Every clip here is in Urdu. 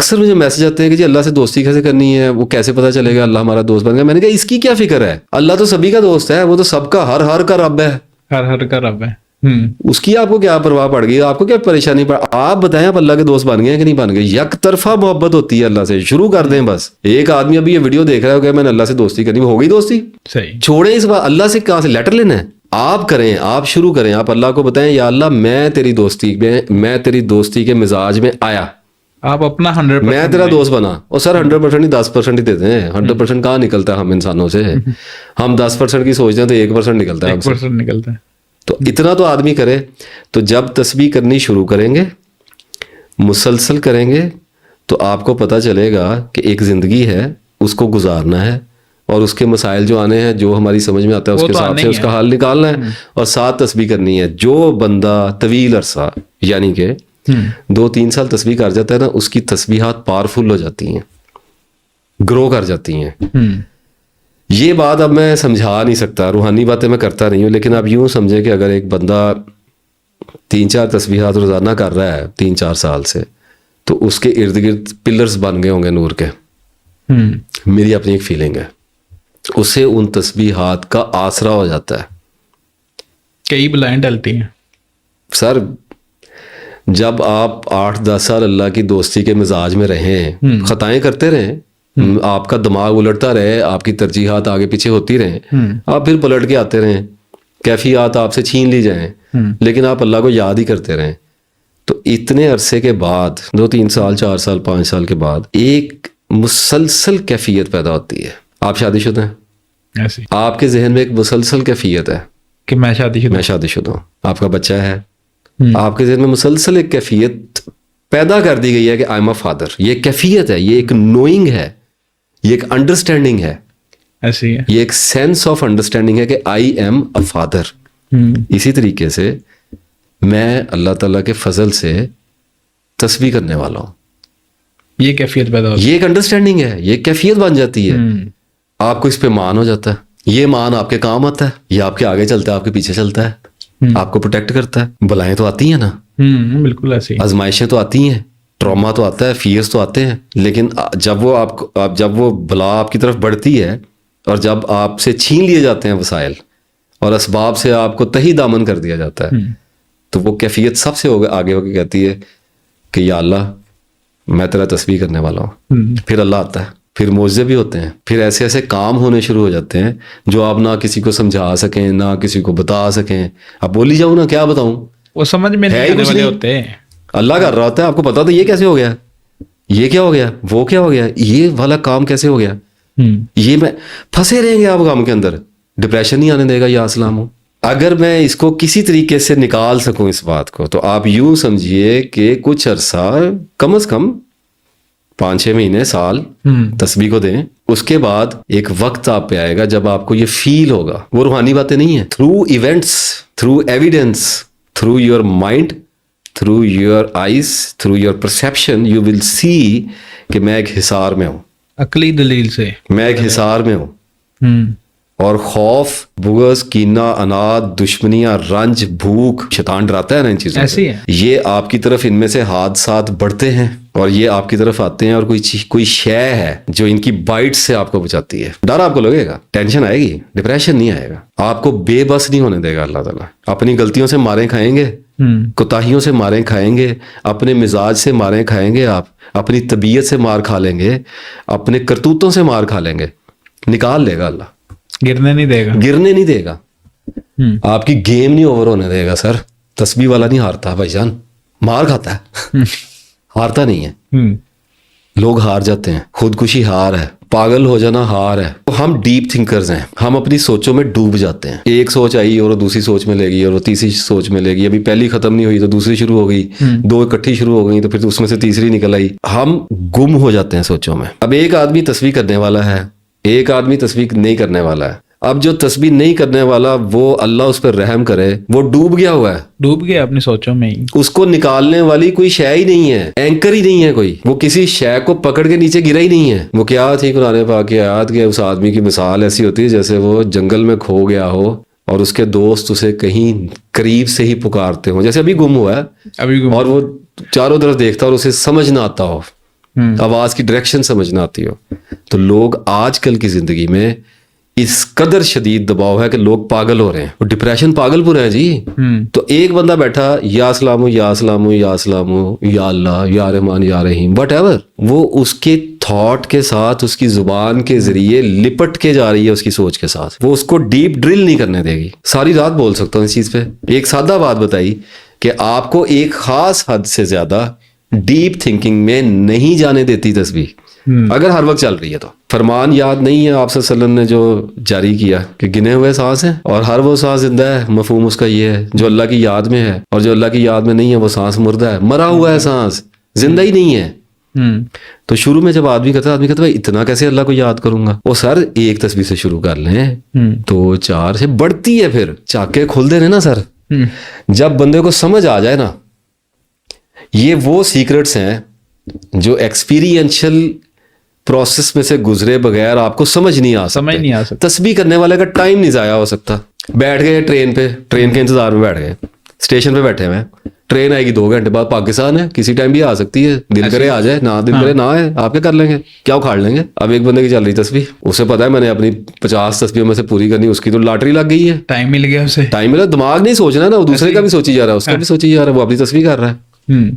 اکثر مجھے میسج آتے ہیں کہ جی اللہ سے دوستی کیسے کرنی ہے, وہ کیسے پتہ چلے گا اللہ ہمارا دوست بن گیا. میں نے کہا اس کی کیا فکر ہے, اللہ تو سبھی کا دوست ہے, وہ تو سب کا ہر کا رب ہے, ہر کا رب ہے. اس کی آپ کو کیا پرواہ پڑ گئی, آپ کو کیا پریشانی پڑ, آپ بتائیں آپ اللہ کے دوست بن گئے ہیں کہ نہیں بن گئے. یک طرفہ محبت ہوتی ہے اللہ سے, شروع کر دیں بس. ایک آدمی ابھی یہ ویڈیو دیکھ رہا ہے کہ میں نے اللہ سے دوستی کرنی, ہو گئی دوستی, صحیح, چھوڑیں اس بات. اللہ سے کہاں سے لیٹر لینا ہے, آپ کریں, آپ شروع کریں, آپ اللہ کو بتائیں یا اللہ میں تیری دوستی کے مزاج میں آیا, آپ اپنا 100% میں تیرا دوست بنا. اور سر 100% نہیں 10% ہی دیتے ہیں. 100% کہاں نکلتا ہے ہم انسانوں سے, ہم 10% کی سوچتے ہیں تو 1% نکلتا ہے. 1% نکلتا ہے. تو اتنا تو آدمی کرے. تو جب تسبیح کرنی شروع کریں گے, مسلسل کریں گے, تو آپ کو پتہ چلے گا کہ ایک زندگی ہے, اس کو گزارنا ہے, اور اس کے مسائل جو آنے ہیں, جو ہماری سمجھ میں آتا ہے اس کے حساب سے اس کا حل نکالنا ہے, اور ساتھ تسبیح کرنی ہے. جو بندہ طویل عرصہ یعنی کہ 2-3 سال تسبیح کر جاتا ہے نا, اس کی تسبیحات پاورفل ہو جاتی ہیں, گرو کر جاتی ہیں. یہ بات اب میں سمجھا نہیں سکتا, روحانی باتیں میں کرتا نہیں ہوں, لیکن آپ یوں سمجھیں کہ اگر ایک بندہ 3-4 تسبیحات روزانہ کر رہا ہے 3-4 سال سے, تو اس کے ارد گرد پلرز بن گئے ہوں گے نور کے. میری اپنی ایک فیلنگ ہے, اسے ان تسبیحات کا آسرا ہو جاتا ہے. کئی بلائیں ڈلتی ہیں سر, جب آپ 8-10 سال اللہ کی دوستی کے مزاج میں رہیں, خطائیں کرتے رہیں, آپ کا دماغ الٹتا رہے, آپ کی ترجیحات آگے پیچھے ہوتی رہیں, آپ پھر پلٹ کے آتے رہیں, کیفیات آپ سے چھین لی جائیں, لیکن آپ اللہ کو یاد ہی کرتے رہیں, تو اتنے عرصے کے بعد 2-3 سال 4 سال 5 سال کے بعد ایک مسلسل کیفیت پیدا ہوتی ہے. آپ شادی شدہ ہیں, ایسی آپ کے ذہن میں ایک مسلسل کیفیت ہے کہ میں شادی شدہ ہوں, آپ کا بچہ ہے, آپ کے ذہن میں مسلسل ایک کیفیت پیدا کر دی گئی ہے کہ آئی ایم اے فادر. یہ کیفیت ہے, یہ ایک نوئنگ ہے, یہ ایک انڈرسٹینڈنگ ہے, ایسی ہے, یہ ایک سینس آف انڈرسٹینڈنگ ہے کہ آئی ایم اے فادر. اسی طریقے سے میں اللہ تعالیٰ کے فضل سے تسبیح کرنے والا ہوں, یہ کیفیت پیدا ہوتی یہ ایک انڈرسٹینڈنگ ہے, یہ کیفیت بن جاتی ہے. آپ کو اس پہ مان ہو جاتا ہے, یہ مان آپ کے کام آتا ہے, یہ آپ کے آگے چلتا ہے, آپ کے پیچھے چلتا ہے, آپ کو پروٹیکٹ کرتا ہے. بلائیں تو آتی ہیں نا, بالکل ایسی, آزمائشیں تو آتی ہیں, ٹراما تو آتا ہے, فیئرس تو آتے ہیں, لیکن جب وہ بلا آپ کی طرف بڑھتی ہے, اور جب آپ سے چھین لیے جاتے ہیں وسائل, اور اسباب سے آپ کو تہی دامن کر دیا جاتا ہے, تو وہ کیفیت سب سے آگے ہو کے کہتی ہے کہ یا اللہ میں تیرا تسبیح کرنے والا ہوں. پھر اللہ آتا ہے, پھر معجزے بھی ہوتے ہیں, پھر ایسے ایسے کام ہونے شروع ہو جاتے ہیں جو آپ نہ کسی کو سمجھا سکیں, نہ کسی کو بتا سکیں. اب بولی جاؤں نا, کیا بتاؤں, وہ سمجھ میں نہیں آنے والے ہوتے ہیں. اللہ کر رہا ہوتا ہے, آپ کو پتا تو یہ کیسے ہو گیا, یہ کیا ہو گیا, وہ کیا ہو گیا, یہ والا کام کیسے ہو گیا, یہ میں پھنسے رہیں گے آپ کام کے اندر. ڈپریشن نہیں آنے دے گا یا اسلام ہو. اگر میں اس کو کسی طریقے سے نکال سکوں اس بات کو, تو آپ یوں سمجھیے کہ کچھ عرصہ کم از کم 5-6 مہینے سال تسبیح کو دیں. اس کے بعد ایک وقت آپ پہ آئے گا جب آپ کو یہ فیل ہوگا, وہ روحانی باتیں نہیں ہیں, through events, through evidence, through your mind, through your eyes, through your perception, you will see کہ میں ایک حصار میں ہوں, عقلی دلیل سے میں ایک حصار میں ہوں. اور خوف, بغض, کینہ, اناد, دشمنیاں, رنج, بھوک, شیطان ڈراتا ہے نا ان چیزوں سے, یہ آپ کی طرف ان میں سے حادثات بڑھتے ہیں, اور یہ آپ کی طرف آتے ہیں, اور کوئی شے ہے جو ان کی بائٹ سے آپ کو بچاتی ہے. ڈر آپ کو لگے گا, ٹینشن آئے گی, ڈپریشن نہیں آئے گا, آپ کو بے بس نہیں ہونے دے گا اللہ تعالیٰ. اپنی غلطیوں سے ماریں کھائیں گے, کوتاہیوں سے ماریں کھائیں گے, اپنے مزاج سے ماریں کھائیں گے, آپ اپنی طبیعت سے مار کھا لیں گے, اپنے کرتوتوں سے مار کھا لیں گے, نکال لے گا اللہ, گرنے نہیں دے گا. آپ کی گیم نہیں اوور ہونے دے گا. سر تسبیح والا نہیں ہارتا بھائی جان, مار کھاتا ہے, ہارتا نہیں ہے. لوگ ہار جاتے ہیں, خودکشی ہار ہے, پاگل ہو جانا ہار ہے. ہم ڈیپ تھنکرز ہیں, ہم اپنی سوچوں میں ڈوب جاتے ہیں. ایک سوچ آئی اور دوسری سوچ میں لے گئی, اور تیسری سوچ میں لے گئی, ابھی پہلی ختم نہیں ہوئی تو دوسری شروع ہو گئی, 2 اکٹھی شروع ہو گئی تو پھر اس میں سے تیسری نکل آئی. ہم گم ہو جاتے ہیں سوچوں میں. اب ایک آدمی تسبیح کرنے والا ہے, ایک آدمی تسبیح نہیں کرنے والا ہے. اب جو تسبیح نہیں کرنے والا, وہ اللہ اس پر رحم کرے, وہ ڈوب گیا ہوا ہے, ڈوب گیا اپنی سوچوں میں ہی. اس کو نکالنے والی کوئی شے ہی نہیں ہے, اینکر ہی نہیں ہے کوئی, وہ کسی شے کو پکڑ کے نیچے گرا ہی نہیں ہے. وہ کیا تھی قرآن پاک کی آیات کے, اس آدمی کی مثال ایسی ہوتی ہے جیسے وہ جنگل میں کھو گیا ہو اور اس کے دوست اسے کہیں قریب سے ہی پکارتے ہوں, جیسے ابھی گم ہوا ہے, اور وہ چاروں طرف دیکھتا اور اسے سمجھ نہ آتا ہو آواز کی ڈائریکشن سمجھنا آتی ہو. تو لوگ آج کل کی زندگی میں اس قدر شدید دباؤ ہے کہ لوگ پاگل ہو رہے ہیں. ڈپریشن پاگل پور ہے جی. تو ایک بندہ بیٹھا یا اسلام یا اسلام یا اسلام یا اللہ یا رحمان یا رحیم وٹ ایور, وہ اس کے تھاٹ کے ساتھ اس کی زبان کے ذریعے لپٹ کے جا رہی ہے اس کی سوچ کے ساتھ. وہ اس کو ڈیپ ڈرل نہیں کرنے دے گی. ساری رات بول سکتا ہوں اس چیز پہ. ایک سادہ بات بتائی کہ آپ کو ایک خاص حد سے زیادہ ڈیپ تھنکنگ میں نہیں جانے دیتی تسبیح, اگر ہر وقت چل رہی ہے تو. فرمان یاد نہیں ہے آپ صلی اللہ علیہ وسلم نے جو جاری کیا کہ گنے ہوئے سانس ہیں اور ہر وہ سانس زندہ ہے. مفہوم اس کا یہ ہے جو اللہ کی یاد میں ہے, اور جو اللہ کی یاد میں نہیں ہے وہ سانس مردہ ہے, مرا ہوا ہے, سانس زندہ ہی نہیں ہے. تو شروع میں جب آدمی کہتا ہے اتنا کیسے اللہ کو یاد کروں گا, وہ سر ایک تسبیح سے شروع کر لیں, 2 4 سے بڑھتی ہے, پھر چاکے کھول دے رہے نا سر. جب بندے کو سمجھ آ جائے نا, یہ وہ سیکرٹس ہیں جو ایکسپیرینشل پروسیس میں سے گزرے بغیر آپ کو سمجھ نہیں آ سکتا. تسبیح کرنے والے کا ٹائم نہیں ضائع ہو سکتا. بیٹھ گئے ٹرین پہ, ٹرین کے انتظار میں بیٹھ گئے, اسٹیشن پہ بیٹھے ہوئے, ٹرین آئے گی 2 گھنٹے بعد, پاکستان ہے کسی ٹائم بھی آ سکتی ہے, دل کرے آ جائے, نہ دل کرے نہ آئے, آپ کیا کر لیں گے, کیا اکھاڑ لیں گے. اب ایک بندے کی چل رہی تسبیح, اسے پتا ہے میں نے اپنی 50 تسبیحوں میں سے پوری کرنی, اس کی تو لاٹری لگ گئی ہے, ٹائم مل گیا اسے, ٹائم ملا, دماغ نہیں سوچنا نا, وہ دوسرے کا بھی سوچی جا رہا ہے, اس کا بھی سوچی جا رہا ہے, وہ اپنی تسبیح کر رہا ہے.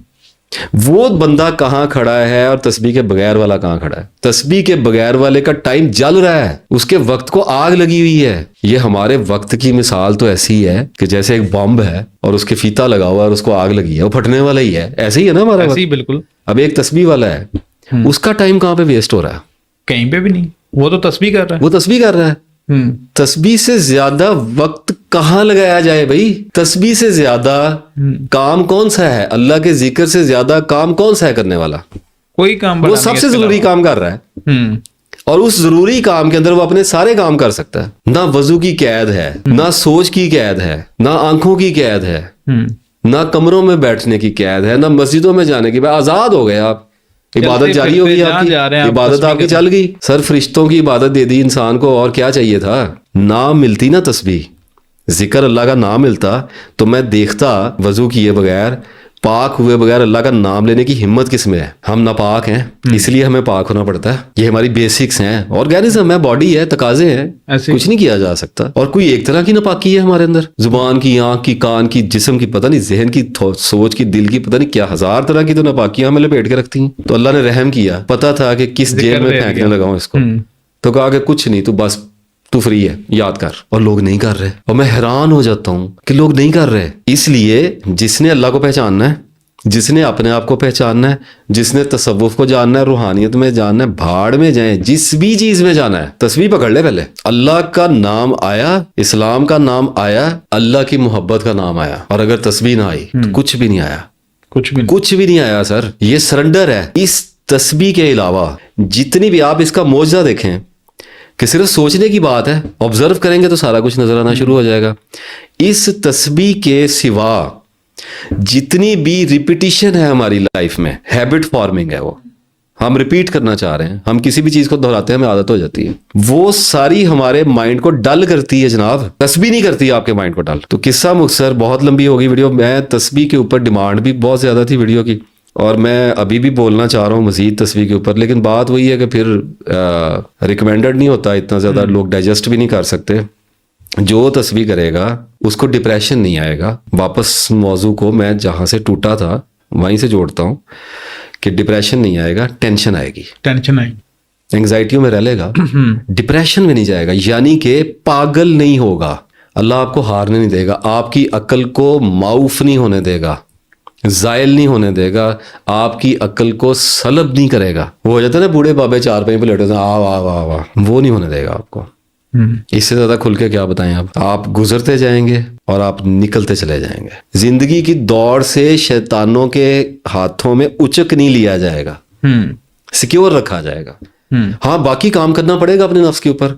وہ بندہ کہاں کھڑا ہے اور تسبیح کے بغیر والا کہاں کھڑا ہے. تسبیح کے بغیر والے کا ٹائم جل رہا ہے, اس کے وقت کو آگ لگی ہوئی ہے. یہ ہمارے وقت کی مثال تو ایسی ہے کہ جیسے ایک بمب ہے اور اس کے فیتا لگا ہوا ہے اور اس کو آگ لگی ہے, وہ پھٹنے والا ہی ہے. ایسے ہی ہے نا ہمارا وقت. بالکل. اب ایک تسبیح والا ہے, اس کا ٹائم کہاں پہ ویسٹ ہو رہا ہے, کہیں پہ بھی نہیں. وہ تو تسبیح کر رہا ہے, وہ تسبیح کر رہا ہے. تسبیح سے زیادہ وقت کہاں لگایا جائے بھائی. تسبیح سے زیادہ کام کون سا ہے, اللہ کے ذکر سے زیادہ کام کون سا ہے کرنے والا, کوئی کام. وہ سب سے ضروری کام کر رہا ہے, اور اس ضروری کام کے اندر وہ اپنے سارے کام کر سکتا ہے. نہ وضو کی قید ہے, نہ سوچ کی قید ہے, نہ آنکھوں کی قید ہے, نہ کمروں میں بیٹھنے کی قید ہے, نہ مسجدوں میں جانے کی. آزاد ہو گئے آپ, عبادت جاری ہو گئی آپ کی, عبادت آپ کی چل گئی. سر فرشتوں کی عبادت دے دی انسان کو, اور کیا چاہیے تھا. نام ملتی نا تسبیح, ذکر اللہ کا نام ملتا تو میں دیکھتا وضو کیے بغیر, پاک ہوئے بغیر اللہ کا نام لینے کی ہمت کس میں ہے. ہم ناپاک ہیں, اس لیے ہمیں پاک ہونا پڑتا ہے. یہ ہماری بیسکس ہیں, آرگینزم ہے, باڈی ہے, تقاضے ہیں, کچھ نہیں کیا جا سکتا. اور کوئی ایک طرح کی ناپاکی ہے ہمارے اندر, زبان کی, آنکھ کی, کان کی, جسم کی, پتہ نہیں ذہن کی, سوچ کی, دل کی, پتہ نہیں کیا 1000 طرح کی تو ناپاکیاں ہمیں لپیٹ کے رکھتی ہیں. تو اللہ نے رحم کیا, پتا تھا کہ کس جیل میں پھینکنے لگاؤں اس کو, تو کہا کہ کچھ نہیں, تو بس تو فری ہے, یاد کر. اور لوگ نہیں کر رہے, اور میں حیران ہو جاتا ہوں کہ لوگ نہیں کر رہے. اس لیے جس نے اللہ کو پہچاننا ہے, جس نے اپنے آپ کو پہچاننا ہے, جس نے تصوف کو جاننا ہے, روحانیت میں جاننا ہے, بھاڑ میں جائیں, جس بھی چیز میں جانا ہے, تسبیح پکڑ لے. پہلے اللہ کا نام آیا, اسلام کا نام آیا, اللہ کی محبت کا نام آیا, اور اگر تسبیح نہ آئی تو کچھ بھی نہیں آیا, کچھ بھی نہیں آیا. سر یہ سرنڈر ہے. اس تسبیح کے علاوہ جتنی بھی آپ اس کا معجزہ دیکھیں کہ صرف سوچنے کی بات ہے, آبزرو کریں گے تو سارا کچھ نظر آنا شروع ہو جائے گا. اس تسبیح کے سوا جتنی بھی ریپیٹیشن ہے ہماری لائف میں, ہیبٹ فارمنگ ہے, وہ ہم ریپیٹ کرنا چاہ رہے ہیں, ہم کسی بھی چیز کو دہراتے ہیں, ہمیں عادت ہو جاتی ہے, وہ ساری ہمارے مائنڈ کو ڈل کرتی ہے جناب. تسبیح نہیں کرتی آپ کے مائنڈ کو ڈل. تو قصہ مختصر, بہت لمبی ہوگی ویڈیو. میں تسبیح کے اوپر ڈیمانڈ بھی بہت زیادہ تھی ویڈیو کی, اور میں ابھی بھی بولنا چاہ رہا ہوں مزید تسبیح کے اوپر, لیکن بات وہی ہے کہ پھر ریکمینڈڈ نہیں ہوتا اتنا زیادہ, لوگ ڈائجسٹ بھی نہیں کر سکتے. جو تسبیح کرے گا اس کو ڈپریشن نہیں آئے گا. واپس موضوع کو میں جہاں سے ٹوٹا تھا وہیں سے جوڑتا ہوں کہ ڈپریشن نہیں آئے گا, ٹینشن آئے گی, انگزائٹیوں میں رہ لے گا, ڈپریشن میں نہیں جائے گا, یعنی کہ پاگل نہیں ہوگا. اللہ آپ کو ہارنے نہیں دے گا, آپ کی عقل کو معاف نہیں ہونے دے گا, زائل نہیں ہونے دے گا, آپ کی عقل کو سلب نہیں کرے گا. وہ ہو جاتا ہے نا بوڑھے بابے 4 پہ لیٹے تھے, وہ نہیں ہونے دے گا آپ کو. اس سے زیادہ کھل کے کیا بتائیں. آپ گزرتے جائیں گے اور آپ نکلتے چلے جائیں گے. زندگی کی دوڑ سے شیطانوں کے ہاتھوں میں اچک نہیں لیا جائے گا, سیکیور رکھا جائے گا. ہاں باقی کام کرنا پڑے گا اپنے نفس کے اوپر.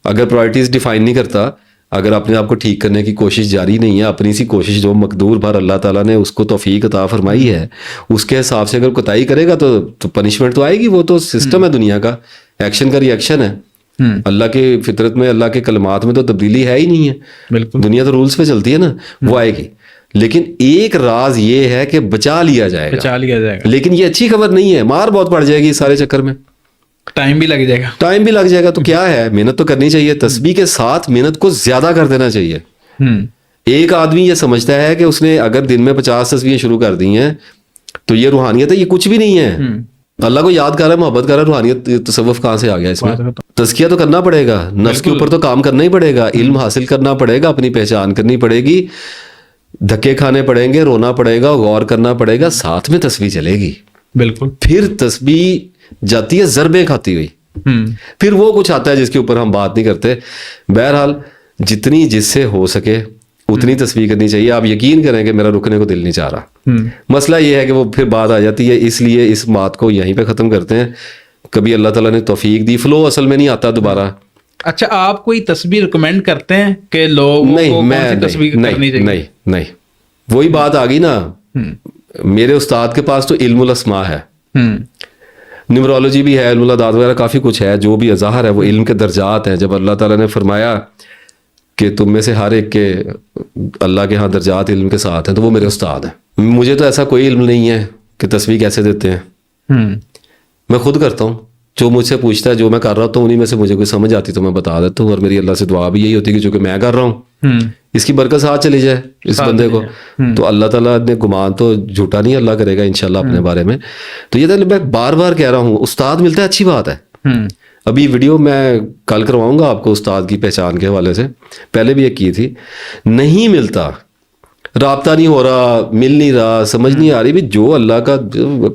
اگر پرائرٹیز ڈیفائن نہیں کرتا, اگر اپنے آپ کو ٹھیک کرنے کی کوشش جاری نہیں ہے, اپنی سی کوشش جو مقدور بھر اللہ تعالیٰ نے اس کو توفیق عطا فرمائی ہے, اس کے حساب سے اگر کوتاہی کرے گا تو پنشمنٹ تو آئے گی. وہ تو سسٹم ہے دنیا کا, ایکشن کا ری ایکشن ہے. اللہ کی فطرت میں, اللہ کے کلمات میں تو تبدیلی ہے ہی نہیں ہے. بالکل, دنیا تو رولز پہ چلتی ہے نا, وہ آئے گی. لیکن ایک راز یہ ہے کہ بچا لیا جائے گا, بچا لیا جائے گا, لیکن یہ اچھی خبر نہیں ہے, مار بہت پڑ جائے گی اس سارے چکر میں, ٹائم بھی لگ جائے گا. ٹائم بھی لگ جائے گا. تو کیا ہے, محنت تو کرنی چاہیے, تسبیح کے ساتھ محنت کو زیادہ کر دینا چاہیے. ایک آدمی یہ سمجھتا ہے کہ اس نے اگر دن میں 50 تسبیحیں شروع کر دی ہیں تو یہ روحانیت ہے, یہ کچھ بھی نہیں ہے. اللہ کو یاد کر رہا ہے, محبت کر رہا ہے, روحانیت تصوف کہاں سے آ گیا اس میں؟ تزکیہ تو کرنا پڑے گا, نفس کے اوپر تو کام کرنا ہی پڑے گا, علم حاصل کرنا پڑے گا, اپنی پہچان کرنی پڑے گی, دھکے کھانے پڑیں گے, رونا پڑے گا, غور کرنا پڑے گا, ساتھ میں تسبیح چلے گی. بالکل. پھر تسبیح جاتی ہے ضربیں کھاتی ہوئی, پھر وہ کچھ آتا ہے جس کے اوپر ہم بات نہیں کرتے. بہرحال جتنی جس سے ہو سکے اتنی تسبیح کرنی چاہیے. آپ یقین کریں کہ میرا رکنے کو دل نہیں چاہ رہا. مسئلہ یہ ہے کہ وہ پھر بات آ جاتی ہے, اس لیے اس بات کو یہیں پہ ختم کرتے ہیں. کبھی اللہ تعالیٰ نے توفیق دی, فلو اصل میں نہیں آتا دوبارہ. اچھا, آپ کوئی تسبیح ریکمینڈ کرتے ہیں کہ لوگوں کو کون سی تسبیح کرنی چاہیے؟ نہیں, وہی بات آ گئی نا. میرے استاد کے پاس تو علم الاسماء ہے, نیورولوجی بھی ہے, علم الاداد وغیرہ کافی کچھ ہے, جو بھی اظہار ہے وہ علم کے درجات ہیں. جب اللہ تعالیٰ نے فرمایا کہ تم میں سے ہر ایک کے اللہ کے ہاں درجات علم کے ساتھ ہیں, تو وہ میرے استاد ہیں. مجھے تو ایسا کوئی علم نہیں ہے کہ تسبیح کیسے دیتے ہیں, میں خود کرتا ہوں. جو مجھ سے پوچھتا ہے, جو میں کر رہا ہوتا ہوں, انہیں میں سے مجھے کوئی سمجھ آتی تو میں بتا دیتا ہوں. اور میری اللہ سے دعا بھی یہی ہوتی ہے کہ چونکہ میں کر رہا ہوں, اس کی برکت ساتھ چلی جائے اس بندے کو. تو اللہ تعالیٰ نے گمان تو جھوٹا نہیں اللہ کرے گا انشاءاللہ اپنے بارے میں. تو یہ میں بار بار کہہ رہا ہوں, استاد ملتا ہے اچھی بات ہے. ابھی ویڈیو میں کل کرواؤں گا آپ کو استاد کی پہچان کے حوالے سے, پہلے بھی ایک کی تھی. نہیں ملتا, رابطہ نہیں ہو رہا, مل نہیں رہا, سمجھ نہیں آ رہی, بھی جو اللہ کا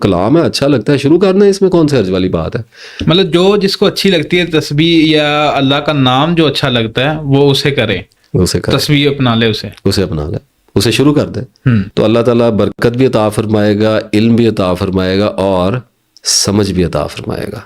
کلام ہے اچھا لگتا ہے شروع کرنا ہے, اس میں کون سے حرج والی بات ہے. مطلب جو جس کو اچھی لگتی ہے تسبیح یا اللہ کا نام جو اچھا لگتا ہے وہ اسے کرے, تسبیح اپنا لے, اسے اپنا لے, اسے شروع کر دے. تو اللہ تعالیٰ برکت بھی عطا فرمائے گا, علم بھی عطا فرمائے گا, اور سمجھ بھی عطا فرمائے گا.